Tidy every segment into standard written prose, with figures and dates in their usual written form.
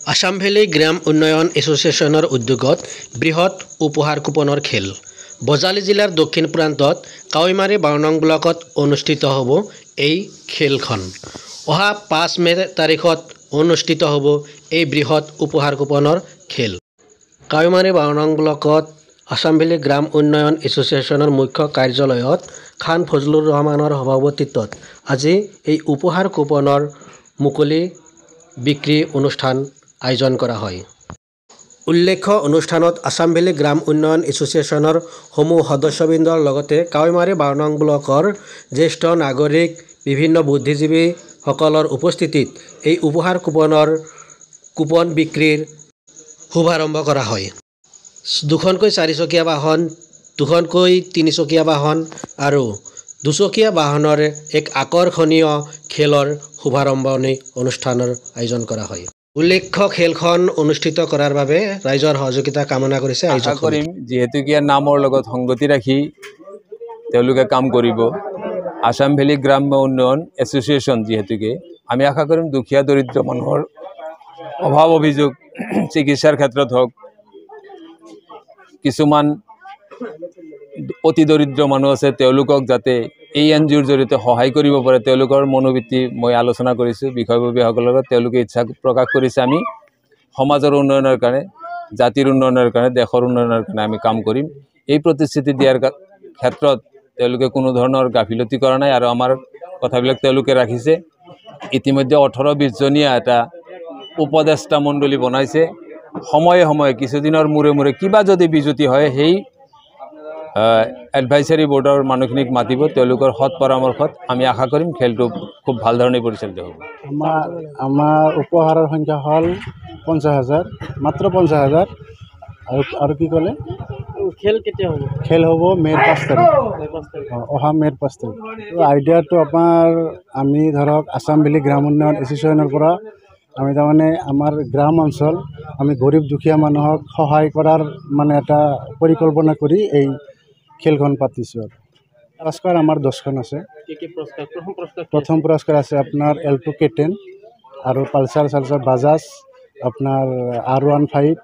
Assam valley গ্ৰাম উন্নয়ন এছ'চিয়েশ্যনৰ উদ্যোগত বৃহৎ উপহাৰ কুপনৰ খেল। বজালী জিলাৰ দক্ষিণ প্ৰান্তত কাৱৈমাৰী 12 নং ব্লকত অনুষ্ঠিত হ'ব এই খেলখন। অহা 5 মে তাৰিখত অনুষ্ঠিত হ'ব এই বৃহৎ উপহাৰ কুপনৰ খেল। কাৱৈমাৰী 12 নং ব্লকত আসাম ভেলী গ্ৰাম উন্নয়ন এছ'চিয়েশ্যনৰ মুখ্য কাৰ্যালয়ত খান ফজলুৰ ৰহমানৰ সভাপতিত্বত আজি এই উপহাৰ কুপনৰ মুকলি বিক্ৰী অনুষ্ঠান আয়োজন কৰা হয়। উল্লেখ্য অনুষ্ঠানত আসাম ভেলী গ্ৰাম উন্নয়ন এছ'চিয়েশ্যনৰ সমূহ সদস্যবৃন্দৰ লগতে কাৱৈমাৰী 12 নং ব্লকৰ জ্যেষ্ঠ নাগৰিক বিভিন্ন বুদ্ধিজীৱীসকলৰ উপস্থিতিত এই উপহাৰ কুপন বিক্ৰীৰ শুভাৰম্ভ কৰা হয়। 2খনকৈ 4চকীয়া বাহন, 2খনকৈ 3চকীয়া বাহন আৰু 2চকীয়া বাহনৰ এক আকৰ্ষণীয় খেলৰ শুভাৰম্ভণি অনুষ্ঠানৰ আয়োজন কৰা হয়। উল্লেখ্য খেলখন অনুষ্ঠিত কৰাৰ বাবে ৰাইজৰ সহযোগিতা কামনা কৰিছে আয়োজক কৰিম। যিহেতুকে নামৰ লগত সংগতি ৰাখি তেওঁলোকে কাম কৰিব। আসাম ভেলী গ্ৰাম্য উন্নয়ন এছ'চিয়েশ্যন যিহেতুকে আমি আশা কৰিম দুখীয়া দৰিদ্ৰ মানুহৰ অভাৱ অভিযোগ চিকিৎসাৰ ক্ষেত্ৰত হওক, কিছুমান অতি দৰিদ্ৰ মানুহ আছে তেওঁলোকক যাতে এই NGOৰ জৰিয়তে সহায় কৰিব পাৰে তেওঁলোকৰ মনোবৃত্তি মই আলোচনা কৰিছোঁ বিষয়ববীয়াসকলৰ লগত। তেওঁলোকে ইচ্ছা প্ৰকাশ কৰিছে আমি সমাজৰ উন্নয়নৰ কাৰণে, জাতিৰ উন্নয়নৰ কাৰণে, দেশৰ উন্নয়নৰ কাৰণে আমি কাম কৰিম। এই প্ৰতিশ্ৰুতি দিয়াৰ ক্ষেত্ৰত তেওঁলোকে কোনো ধৰণৰ গাফিলতি কৰা নাই আৰু আমাৰ কথাবিলাক তেওঁলোকে ৰাখিছে। ইতিমধ্যে 18-20 জনীয়া এটা উপদেষ্টা মণ্ডলী বনাইছে। সময়ে সময়ে কিছুদিনৰ মূৰে মূৰে কিবা যদি বিজুতি হয় সেই এডভাইচাৰী বোৰ্ডৰ মানুহখিনিক মাতিব। তেওঁলোকৰ সৎ পৰামৰ্শত আমি আশা কৰিম খেলটো খুব ভাল ধৰণে পৰিচালিত হ'ব। আমাৰ উপহাৰৰ সংখ্যা হ'ল 50,000, মাত্ৰ 50,000। আৰু কি ক'লে খেল কেতিয়া হ'ব? খেল হ'ব মে'ৰ 5 তাৰিখ, অহা মে'ৰ 5 তাৰিখ। আইডিয়াটো আমি ধৰক আসাম ভেলী গ্ৰাম উন্নয়ন এছ'চিয়েশ্যনৰ পৰা আমি তাৰমানে আমাৰ গ্ৰাম অঞ্চল আমি গৰীব দুখীয়া মানুহক সহায় কৰাৰ মানে এটা পৰিকল্পনা কৰি এই খেলখন পাতিছোঁ। আৰু পুৰস্কাৰ আমাৰ 10খন আছে। প্ৰথম পুৰস্কাৰ আছে আপোনাৰ এল্টো K10 আৰু পালচাৰ বাজাজ, আপোনাৰ R15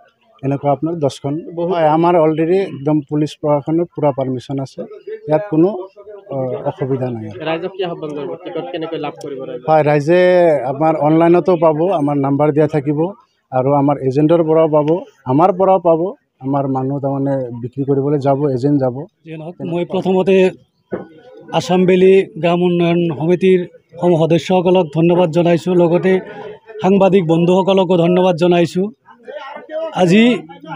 এনেকুৱা আপোনাৰ 10খন। হয়, আমাৰ অলৰেডি একদম পুলিচ প্ৰশাসনৰ পূৰা পাৰ্মিশ্যন আছে, ইয়াত কোনো অসুবিধা নাই। হয়, ৰাইজে আমাৰ অনলাইনতো পাব, আমাৰ নাম্বাৰ দিয়া থাকিব আৰু আমাৰ এজেণ্টৰ পৰাও পাব, আমাৰ পৰাও পাব। আমাৰ মানুহ তাৰমানে বিক্ৰী কৰিবলৈ যাব, এজেণ্ট যাব। মই প্ৰথমতে আসাম ভেলী গ্ৰাম উন্নয়ন সমিতিৰ সদস্যসকলক ধন্যবাদ জনাইছোঁ, লগতে সাংবাদিক বন্ধুসকলকো ধন্যবাদ জনাইছোঁ। আজি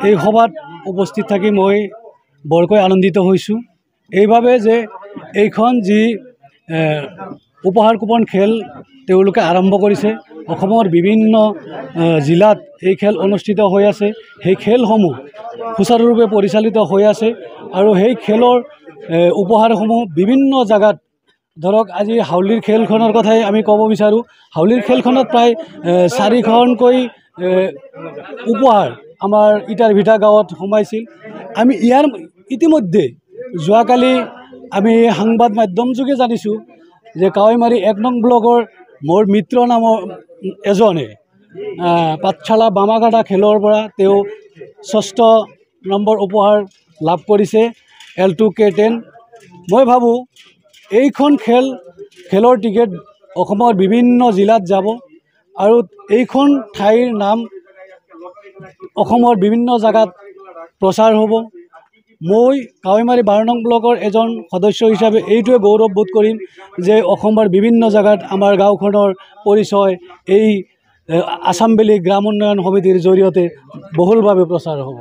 এই সভাত উপস্থিত থাকি মই বৰকৈ আনন্দিত হৈছোঁ এইভাৱে যে এইখন যি উপহাৰ কুপন খেল তেওঁলোকে আৰম্ভ কৰিছে। অসমৰ বিভিন্ন জিলাত এই খেল অনুষ্ঠিত হৈ আছে। সেই খেলসমূহ সুচাৰুৰূপে পৰিচালিত হৈ আছে আৰু সেই খেলৰ উপহাৰসমূহ বিভিন্ন জাগাত, ধৰক আজি হাউলীৰ খেলখনৰ কথাই আমি ক'ব বিচাৰোঁ। হাউলীৰ খেলখনত প্ৰায় 4খনকৈ উপহাৰ আমাৰ ইটাৰ ভিটা গাঁৱত সোমাইছিল। আমি ইয়াৰ ইতিমধ্যে যোৱাকালি আমি সাংবাদ মাধ্যম যোগে জানিছোঁ যে কাৱৈমাৰী 1 নং ব্লকৰ মোৰ মিত্ৰ নামৰ এজনে পাঠশালা বামাকাটা খেলৰ পৰা তেওঁ 6ষ্ঠ নম্বৰ উপহাৰ লাভ কৰিছে, এল্টো K10। মই ভাবোঁ এইখন খেলৰ টিকেট অসমৰ বিভিন্ন জিলাত যাব আৰু এইখন ঠাইৰ নাম অসমৰ বিভিন্ন জাগাত প্ৰচাৰ হ'ব। মই কাৱৈমাৰী 12 নং ব্লকৰ এজন সদস্য হিচাপে এইটোৱে গৌৰৱ বোধ কৰিম যে অসমৰ বিভিন্ন জাগাত আমাৰ গাঁওখনৰ পৰিচয় এই আসাম ভেলী গ্ৰাম উন্নয়ন সমিতিৰ জৰিয়তে বহুলভাৱে প্ৰচাৰ হ'ব।